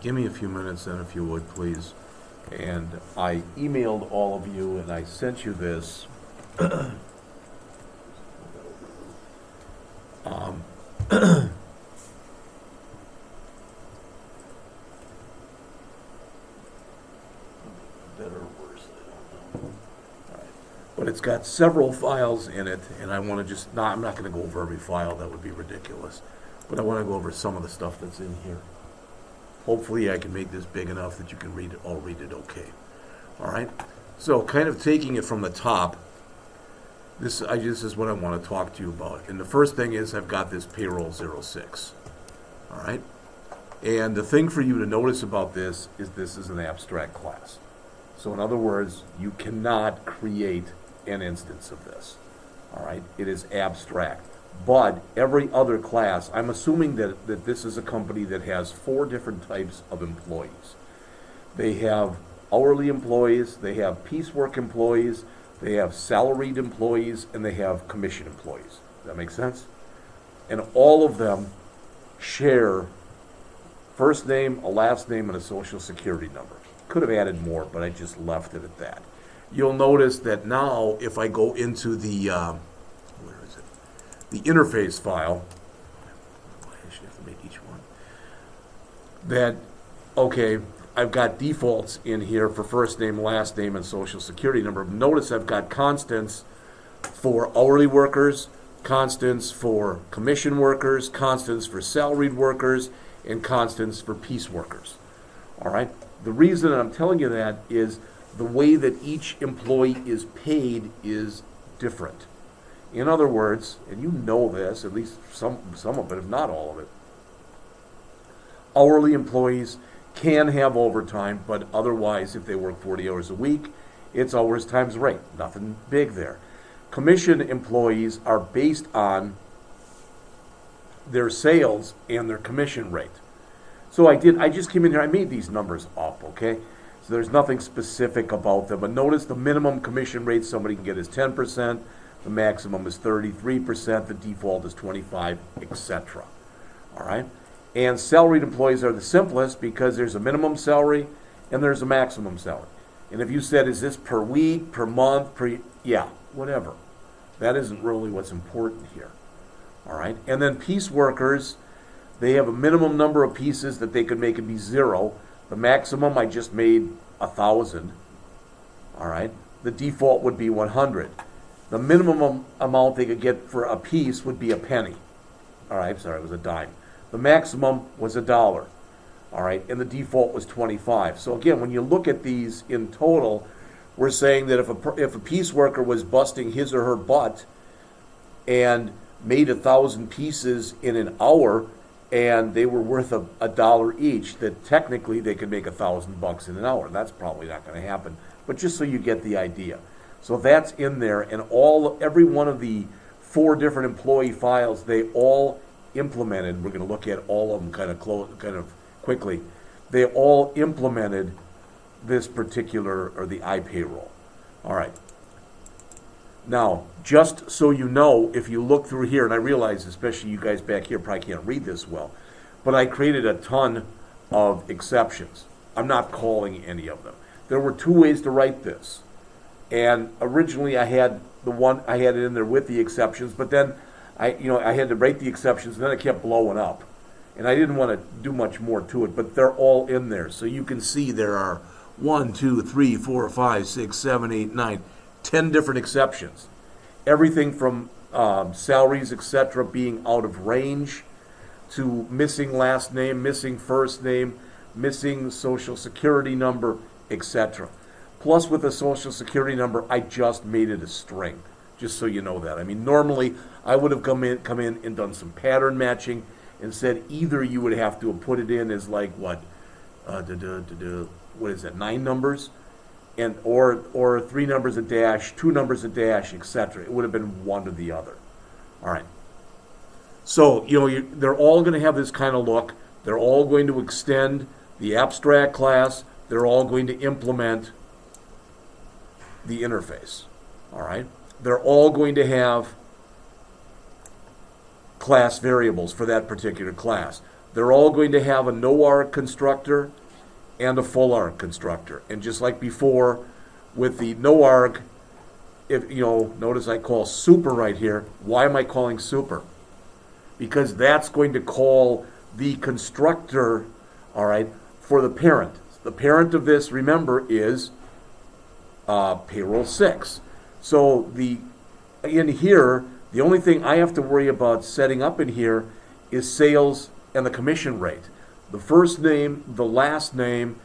give me a few minutes then, if you would, please. And I emailed all of you, and I sent you this. Better or worse, I don't know. All right. But it's got several files in it, and I want to just, I'm not going to go over every file, that would be ridiculous. But I want to go over some of the stuff that's in here. Hopefully I can make this big enough that you can read it, all read it okay. All right? So kind of taking it from the top, this is what I want to talk to you about. And the first thing is I've got this Payroll 06. All right? And the thing for you to notice about this is an abstract class. So in other words, you cannot create an instance of this. All right? It is abstract. But every other class, I'm assuming that this is a company that has 4 different types of employees. They have hourly employees, they have piecework employees, they have salaried employees, and they have commission employees. Does that make sense? And all of them share first name, a last name, and a social security number. Could have added more, but I just left it at that. You'll notice that now if I go into the, where is it? The interface file, I should have to make each one, that, okay, I've got defaults in here for first name, last name, and social security number. Notice I've got constants for hourly workers, constants for commission workers, constants for salaried workers, and constants for piece workers. All right? The reason I'm telling you that is the way that each employee is paid is different. In other words, and you know this, at least some of it, if not all of it, hourly employees can have overtime, but otherwise, if they work 40 hours a week, it's hours times rate. Nothing big there. Commission employees are based on their sales and their commission rate. So I just came in here, I made these numbers up, okay? So there's nothing specific about them, but notice the minimum commission rate somebody can get is 10%, the maximum is 33%, the default is 25%, etc. All right? And salaried employees are the simplest because there's a minimum salary and there's a maximum salary. And if you said, is this per week, per month, yeah, whatever. That isn't really what's important here. All right? And then piece workers, they have a minimum number of pieces that they could make it be 0. The maximum I just made 1,000. All right? The default would be 100. The minimum amount they could get for a piece would be a penny. All right, sorry, it was a dime. The maximum was $1. All right, and the default was 25. So again, when you look at these in total, we're saying that if a piece worker was busting his or her butt and made 1,000 pieces in an hour, and they were worth $1 each, that technically they could make $1,000 in an hour. That's probably not going to happen, but just so you get the idea. So that's in there, and every one of the 4 different employee files, they all implemented. We're going to look at all of them kind of quickly. They all implemented this particular, or the iPayroll. All right. Now, just so you know, if you look through here, and I realize especially you guys back here probably can't read this well, but I created a ton of exceptions. I'm not calling any of them. There were 2 ways to write this. And originally I had it in there with the exceptions, but then I had to write the exceptions, and then it kept blowing up. And I didn't want to do much more to it, but they're all in there. So you can see there are 1, 2, 3, 4, 5, 6, 7, 8, 9, 10 different exceptions. Everything from salaries, etc., being out of range, to missing last name, missing first name, missing social security number, etc. Plus, with a social security number, I just made it a string, just so you know that. I mean, normally I would have come in and done some pattern matching and said either you would have to have put it in as like what is that, 9 numbers, and or 3 numbers a dash, 2 numbers a dash, etc. It would have been one or the other. All right. So they're all going to have this kind of look. They're all going to extend the abstract class. They're all going to implement the interface. All right. They're all going to have class variables for that particular class. they're all going to have a no-arg constructor and a full-arg constructor. And just like before, with the no-arg, if notice I call super right here. Why am I calling super? Because that's going to call the constructor, all right, for the parent. The parent of this, remember, is payroll 6. So in here, the only thing I have to worry about setting up in here is sales and the commission rate. The first name, the last name,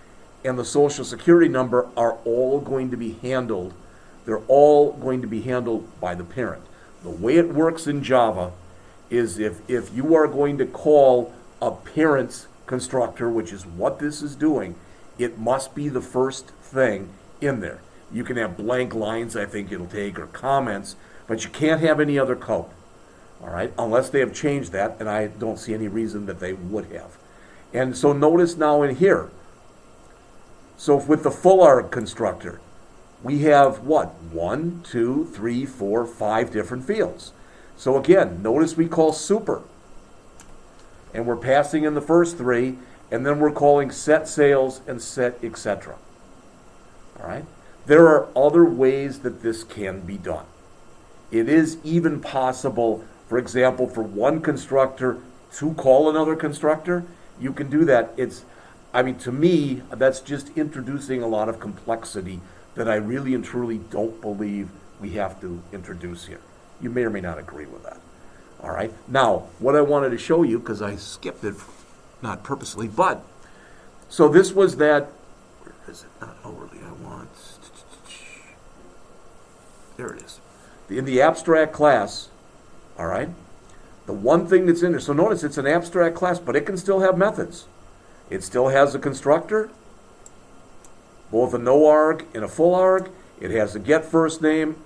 and the social security number are all going to be handled. They're all going to be handled by the parent. The way it works in Java is if you are going to call a parent's constructor, which is what this is doing, it must be the first thing in there. You can have blank lines, I think it'll take, or comments, but you can't have any other code, all right, unless they have changed that, and I don't see any reason that they would have. And so notice now in here, so with the full arg constructor, we have what? 1, 2, 3, 4, 5 different fields. So again, notice we call super, and we're passing in the first 3, and then we're calling set sales and set etc. All right? There are other ways that this can be done. It is even possible, for example, for one constructor to call another constructor. You can do that. To me, that's just introducing a lot of complexity that I really and truly don't believe we have to introduce here. You may or may not agree with that. All right. Now, what I wanted to show you, because I skipped it, not purposely, but, so this was that, where is it? Not hourly, I want, there it is. In the abstract class, all right, the one thing that's in there, so notice it's an abstract class, but it can still have methods. It still has a constructor, both a no-arg and a full-arg. It has a get first name,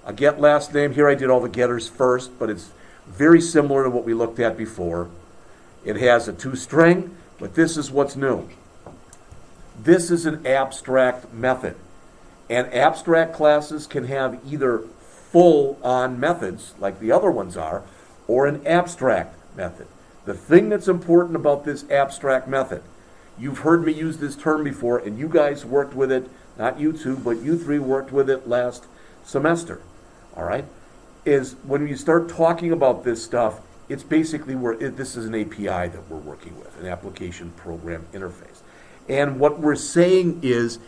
a get last name. Here I did all the getters first, but it's very similar to what we looked at before. It has a toString, but this is what's new. This is an abstract method. And abstract classes can have either full-on methods, like the other ones are, or an abstract method. The thing that's important about this abstract method, you've heard me use this term before, and you guys worked with it, not you two, but you three worked with it last semester, all right, is when you start talking about this stuff, it's basically this is an API that we're working with, an application program interface. And what we're saying is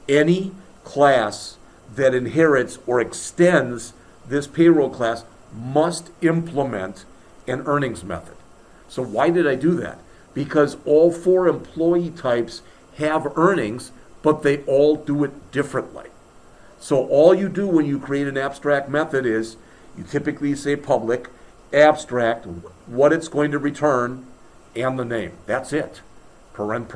any class that inherits or extends this payroll class must implement an earnings method. So why did I do that? Because all 4 employee types have earnings, but they all do it differently. So all you do when you create an abstract method is you typically say public, abstract, what it's going to return, and the name. That's it. Paren.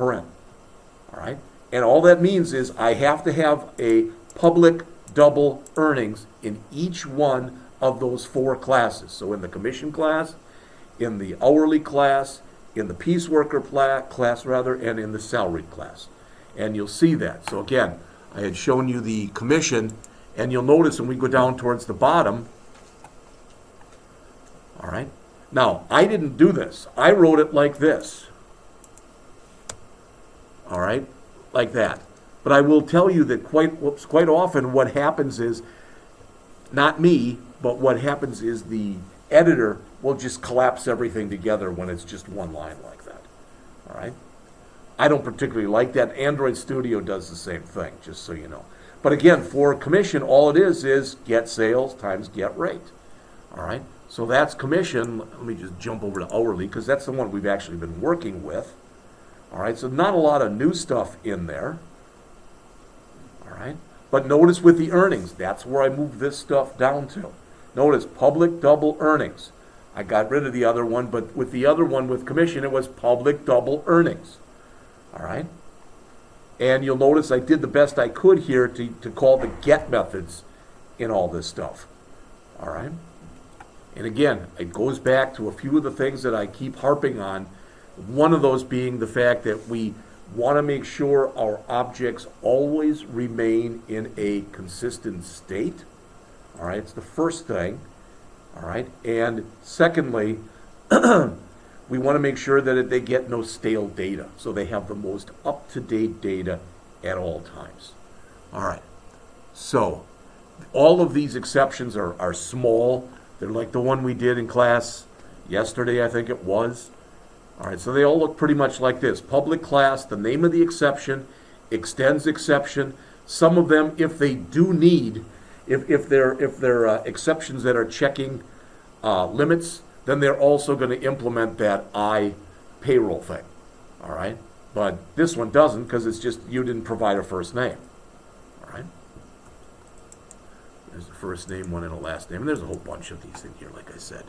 All right? And all that means is I have to have a public double earnings in each one of those 4 classes. So in the commission class, in the hourly class, in the pieceworker class, and in the salaried class. And you'll see that. So again, I had shown you the commission, and you'll notice when we go down towards the bottom, all right? Now, I didn't do this. I wrote it like this. All right? Like that. But I will tell you that quite often what happens is, not me, but what happens is the editor will just collapse everything together when it's just one line like that. All right? I don't particularly like that. Android Studio does the same thing, just so you know. But again, for commission, all it is get sales times get rate. All right? So that's commission. Let me just jump over to hourly, because that's the one we've actually been working with. All right? So not a lot of new stuff in there. All right? But notice with the earnings, that's where I moved this stuff down to. Notice public double earnings. I got rid of the other one, but with the other one with commission, it was public double earnings. All right? And you'll notice I did the best I could here to call the get methods in all this stuff. All right? And again, it goes back to a few of the things that I keep harping on. One of those being the fact that we want to make sure our objects always remain in a consistent state. All right, it's the first thing. All right, and secondly, we want to make sure that they get no stale data, so they have the most up-to-date data at all times. All right, so all of these exceptions are small. They're like the one we did in class yesterday, I think it was. All right, so they all look pretty much like this. Public class, the name of the exception, extends exception. Some of them, if they do need, if they're exceptions that are checking limits, then they're also going to implement that payroll thing. All right, but this one doesn't because it's just you didn't provide a first name. All right, there's a first name, one, and a last name, and there's a whole bunch of these in here, like I said.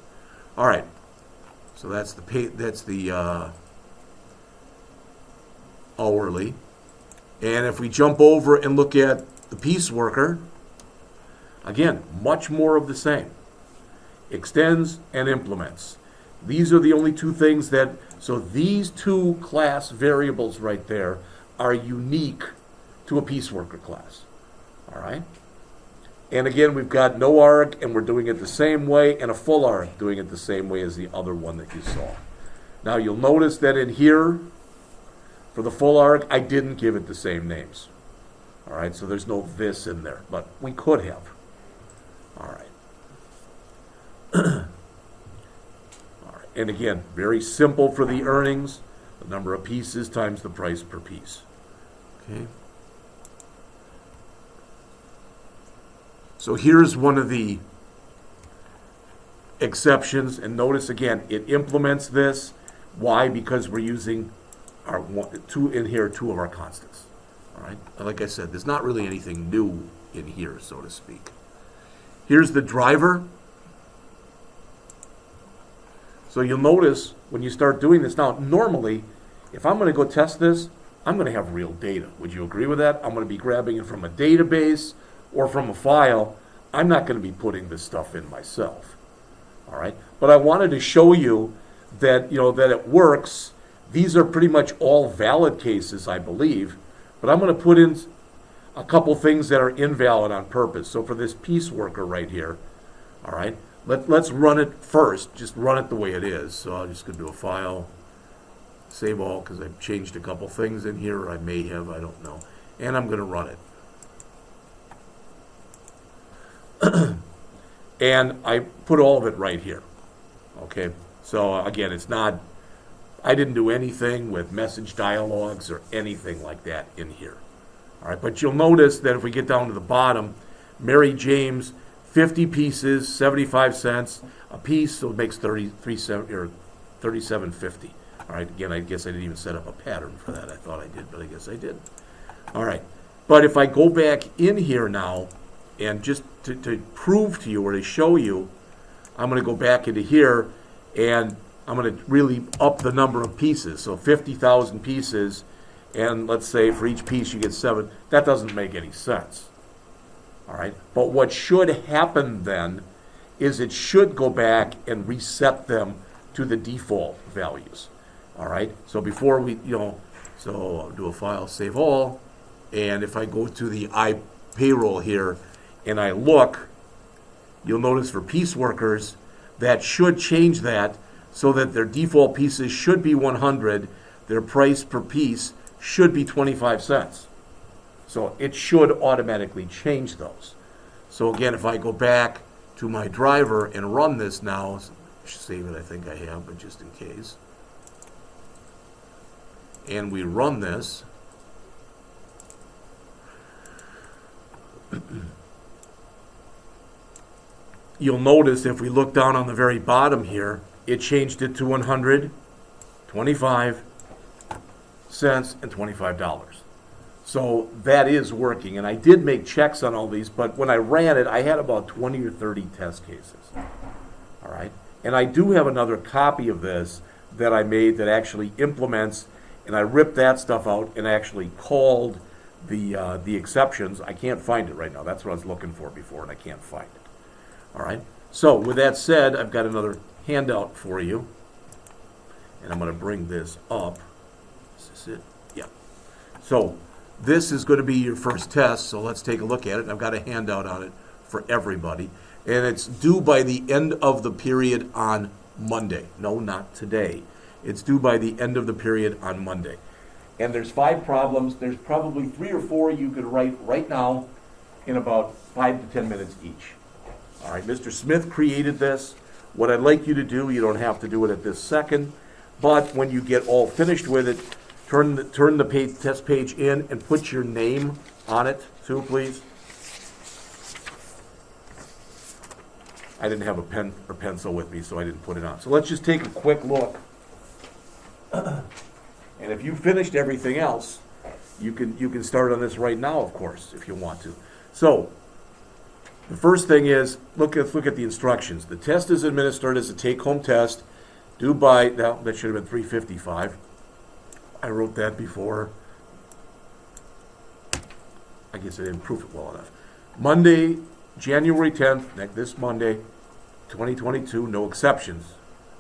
All right, so that's the hourly. And if we jump over and look at the Pieceworker, again, much more of the same. Extends and implements. These are the only two things so these two class variables right there are unique to a Pieceworker class. All right? And again, we've got no arg, and we're doing it the same way, and a full arg, doing it the same way as the other one that you saw. Now, you'll notice that in here, for the full arg, I didn't give it the same names. All right, so there's no this in there, but we could have. All right. All right. And again, very simple for the earnings. The number of pieces times the price per piece. Okay. So here's one of the exceptions, and notice again, it implements this. Why? Because we're using our two of our constants. All right. And like I said, there's not really anything new in here, so to speak. Here's the driver. So you'll notice when you start doing this now, normally, if I'm going to go test this, I'm going to have real data. Would you agree with that? I'm going to be grabbing it from a database or from a file. I'm not going to be putting this stuff in myself. All right. But I wanted to show you that, that it works. These are pretty much all valid cases, I believe. But I'm going to put in a couple things that are invalid on purpose. So for this Pieceworker right here, all right, let's run it first. Just run it the way it is. So I'm just going to do a file, save all, because I've changed a couple things in here. Or I may have, I don't know. And I'm going to run it. And I put all of it right here. Okay, so again, it's not, I didn't do anything with message dialogues or anything like that in here. All right, but you'll notice that if we get down to the bottom, Mary James, 50 pieces, 75 cents a piece, so it makes $37.50. All right, again, I guess I didn't even set up a pattern for that. I thought I did, but I guess I did. All right, but if I go back in here now, and just to prove to you or to show you, I'm going to go back into here, and I'm going to really up the number of pieces. So 50,000 pieces, and let's say for each piece you get 7. That doesn't make any sense. All right. But what should happen then is it should go back and reset them to the default values. All right. So before we, so I'll do a file, save all, and if I go to the Payroll here and I look, you'll notice for Pieceworkers that should change that so that their default pieces should be 100, their price per piece should be 25 cents. So it should automatically change those. So again, if I go back to my driver and run this now, save it, I think I have, but just in case, and we run this, you'll notice if we look down on the very bottom here, it changed it to 100, 25 cents, and $25. So that is working. And I did make checks on all these, but when I ran it, I had about 20 or 30 test cases. All right. And I do have another copy of this that I made that actually implements, and I ripped that stuff out and actually called the exceptions. I can't find it right now. That's what I was looking for before, and I can't find it. All right. So with that said, I've got another handout for you, and I'm going to bring this up. Is this it? Yeah. So this is going to be your first test, so let's take a look at it. I've got a handout on it for everybody, and it's due by the end of the period on Monday. No, not today. It's due by the end of the period on Monday. And there's 5 problems. There's probably 3 or 4 you could write right now in about 5 to 10 minutes each. All right, Mr. Smith created this. What I'd like you to do, you don't have to do it at this second, but when you get all finished with it, turn the test page in and put your name on it too, please. I didn't have a pen or pencil with me, so I didn't put it on. So let's just take a quick look. And if you finished everything else, you can start on this right now, of course, if you want to. So the first thing is, let's look at the instructions. The test is administered as a take-home test, due by, now that should have been 3:55. I wrote that before. I guess I didn't proof it well enough. Monday, January 10th, this Monday, 2022, no exceptions.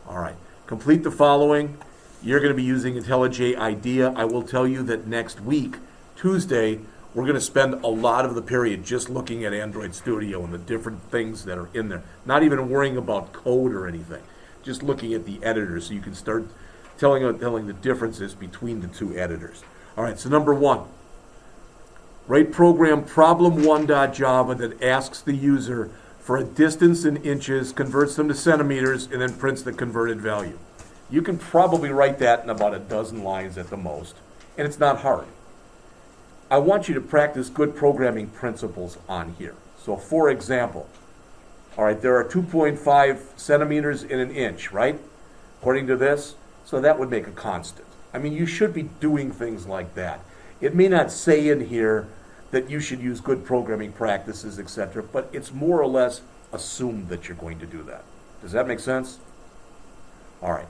All right. Complete the following. You're going to be using IntelliJ IDEA. I will tell you that next week, Tuesday, we're going to spend a lot of the period just looking at Android Studio and the different things that are in there. Not even worrying about code or anything. Just looking at the editors so you can start telling the differences between the 2 editors. All right, so number 1. Write program problem1.java that asks the user for a distance in inches, converts them to centimeters, and then prints the converted value. You can probably write that in about a dozen lines at the most, and it's not hard. I want you to practice good programming principles on here. So for example, all right, there are 2.5 centimeters in an inch, right? According to this, so that would make a constant. I mean, you should be doing things like that. It may not say in here that you should use good programming practices, etc., but it's more or less assumed that you're going to do that. Does that make sense? All right.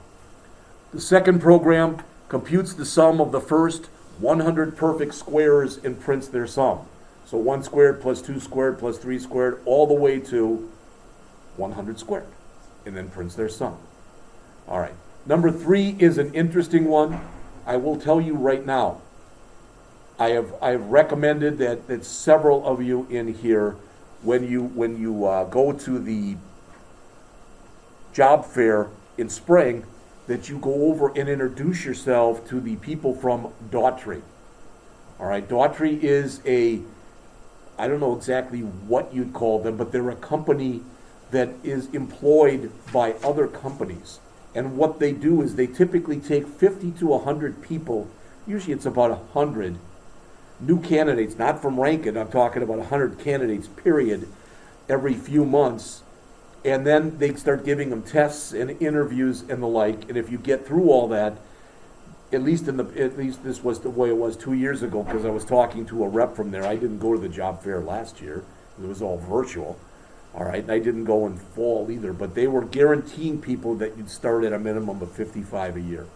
The second program computes the sum of the first 100 perfect squares and prints their sum. So 1 squared plus 2 squared plus 3 squared all the way to 100 squared, and then prints their sum. All right. Number 3 is an interesting one. I will tell you right now, I've recommended that several of you in here, when you go to the job fair in spring, that you go over and introduce yourself to the people from Daughtry. All right, Daughtry is I don't know exactly what you'd call them, but they're a company that is employed by other companies. And what they do is they typically take 50 to 100 people, usually it's about 100, new candidates, not from Rankin, I'm talking about 100 candidates, period, every few months, and then they start giving them tests and interviews and the like, and if you get through all that, at least this was the way it was 2 years ago, because I was talking to a rep from there. I didn't go to the job fair last year, it was all virtual, all right, and I didn't go in fall either, but they were guaranteeing people that you'd start at a minimum of 55 a year.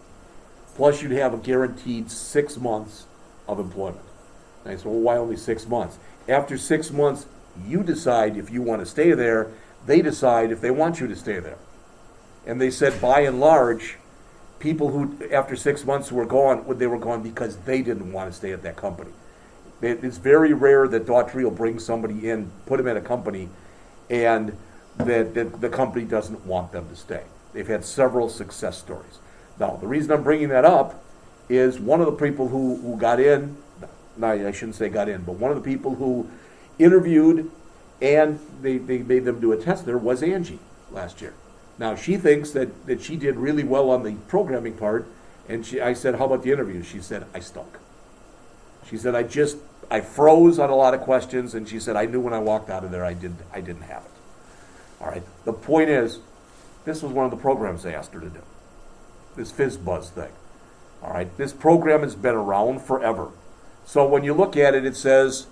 Plus you'd have a guaranteed 6 months of employment. And I said, well, why only 6 months? After 6 months, you decide if you want to stay there. They decide if they want you to stay there. And they said, by and large, people who, after 6 months, were gone, they were gone because they didn't want to stay at that company. It's very rare that Daughtry will bring somebody in, put them at a company, and that the company doesn't want them to stay. They've had several success stories. Now, the reason I'm bringing that up is one of the people who got in, no, I shouldn't say got in, but one of the people who interviewed and they made them do a test there was Angie last year. Now, she thinks that she did really well on the programming part, and I said, how about the interview? She said, I stunk. She said, I froze on a lot of questions, and she said, I knew when I walked out of there I didn't have it. All right, the point is, this was one of the programs they asked her to do, this FizzBuzz thing. All right, this program has been around forever. So when you look at it, it says,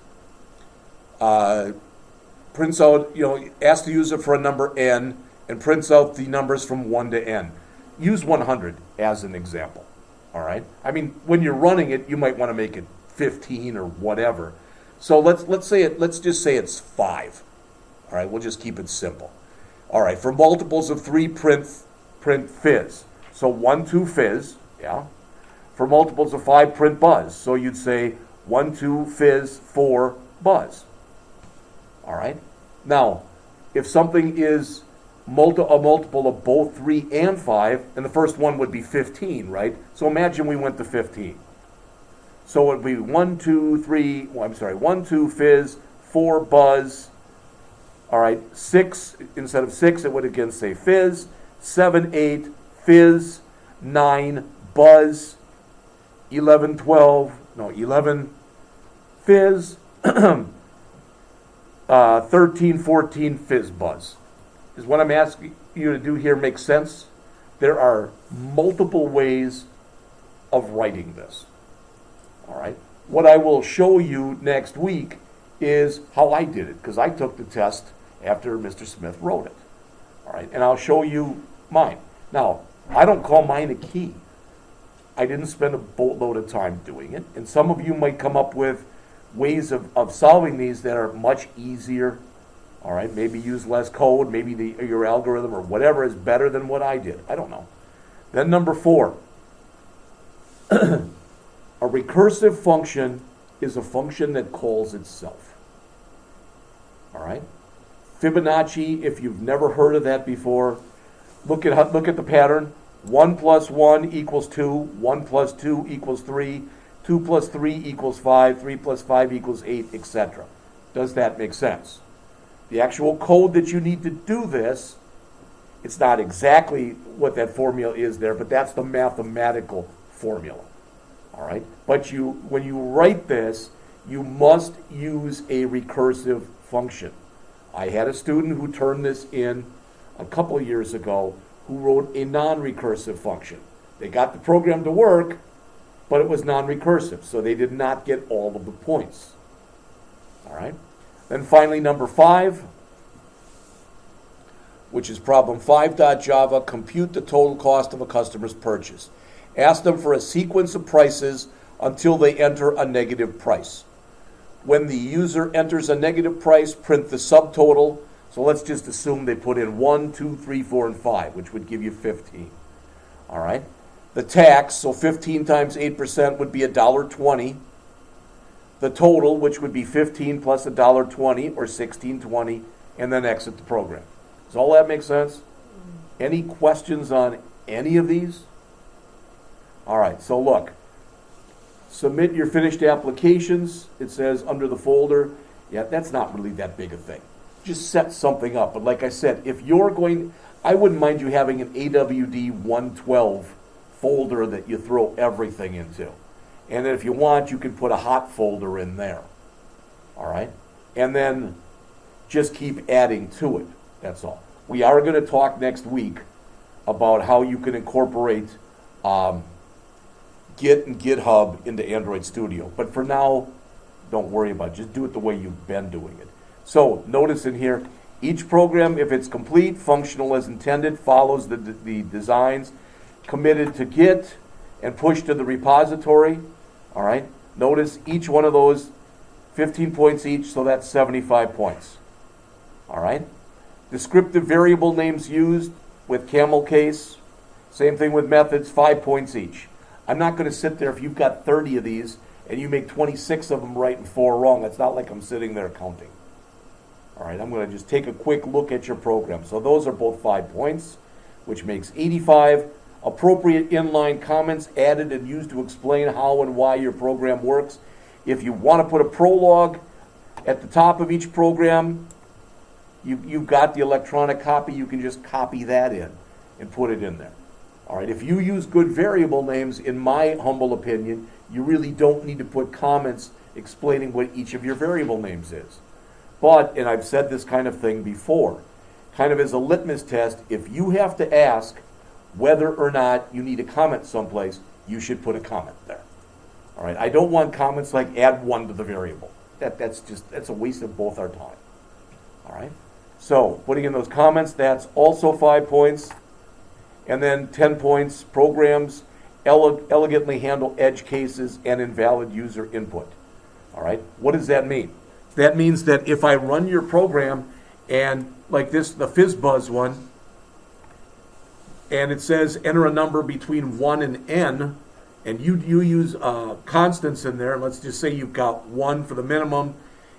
prints out, asks the user for a number n, and prints out the numbers from 1 to n. Use 100 as an example, all right? I mean, when you're running it, you might want to make it 15 or whatever. So let's just say it's 5, all right? We'll just keep it simple. All right, for multiples of 3, print fizz. So 1, 2, fizz, yeah? For multiples of 5, print buzz. So you'd say 1, 2, fizz, 4, buzz. All right? Now, if something is a multiple of both 3 and 5, and the first one would be 15, right? So imagine we went to 15. So it would be 1, 2, fizz, 4, buzz. All right, 6, instead of 6, it would again say fizz. 7, 8, fizz. 9, buzz. 11, fizz. 13, 14, fizz, buzz. Is what I'm asking you to do here make sense? There are multiple ways of writing this. All right. What I will show you next week is how I did it, because I took the test after Mr. Smith wrote it. All right. And I'll show you mine. Now, I don't call mine a key. I didn't spend a boatload of time doing it. And some of you might come up with ways of solving these that are much easier. All right, maybe use less code, maybe your algorithm or whatever is better than what I did. I don't know. Then number 4, a recursive function is a function that calls itself. All right? Fibonacci, if you've never heard of that before, look at the pattern. 1 plus 1 equals 2, 1 plus 2 equals 3, 2 plus 3 equals 5, 3 plus 5 equals 8, etc. Does that make sense? The actual code that you need to do this, it's not exactly what that formula is there, but that's the mathematical formula. All right? But when you write this, you must use a recursive function. I had a student who turned this in a couple of years ago who wrote a non-recursive function. They got the program to work, but it was non-recursive, so they did not get all of the points. All right? Then finally, number 5, which is problem 5.java, compute the total cost of a customer's purchase. Ask them for a sequence of prices until they enter a negative price. When the user enters a negative price, print the subtotal. So let's just assume they put in 1, 2, 3, 4, and 5, which would give you 15. All right? The tax, so 15 times 8% would be $1.20. The total, which would be 15 plus $1.20 or $16.20, and then exit the program. Does all that make sense? Any questions on any of these? All right, so look. Submit your finished applications. It says under the folder. Yeah, that's not really that big a thing. Just set something up. But like I said, if you're going, I wouldn't mind you having an AWD1112 folder that you throw everything into. And then if you want, you can put a hot folder in there. All right? And then just keep adding to it. That's all. We are going to talk next week about how you can incorporate Git and GitHub into Android Studio. But for now, don't worry about it. Just do it the way you've been doing it. So notice in here, each program, if it's complete, functional as intended, follows the designs, committed to Git, and pushed to the repository. All right? Notice each one of those, 15 points each, so that's 75 points. All right? Descriptive variable names used with camel case. Same thing with methods, 5 points each. I'm not going to sit there if you've got 30 of these and you make 26 of them right and 4 wrong. It's not like I'm sitting there counting. All right, I'm going to just take a quick look at your program. So those are both 5 points, which makes 85. Appropriate inline comments added and used to explain how and why your program works. If you want to put a prologue at the top of each program, you've got the electronic copy. You can just copy that in and put it in there. All right, if you use good variable names, in my humble opinion, you really don't need to put comments explaining what each of your variable names is. But, and I've said this kind of thing before, kind of as a litmus test, if you have to ask whether or not you need a comment someplace, you should put a comment there. All right, I don't want comments like add 1 to the variable. That's a waste of both our time. All right, so putting in those comments, that's also 5 points. And then 10 points, programs elegantly handle edge cases and invalid user input. All right, what does that mean? That means that if I run your program and like this, the FizzBuzz one, and it says enter a number between 1 and n, and you use constants in there, let's just say you've got 1 for the minimum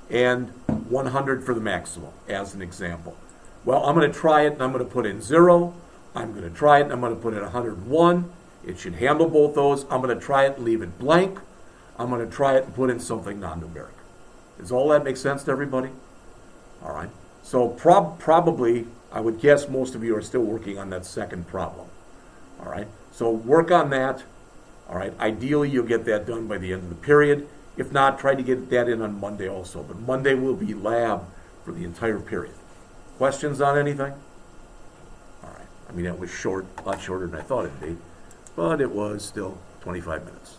and 100 for the maximum, as an example. Well, I'm going to try it and I'm going to put in 0. I'm going to try it and I'm going to put in 101. It should handle both those. I'm going to try it and leave it blank. I'm going to try it and put in something non-numeric. Does all that make sense to everybody? All right. So probably, I would guess most of you are still working on that second problem. All right. So work on that. All right. Ideally, you'll get that done by the end of the period. If not, try to get that in on Monday also. But Monday will be lab for the entire period. Questions on anything? All right. I mean, that was short, a lot shorter than I thought it'd be, but it was still 25 minutes.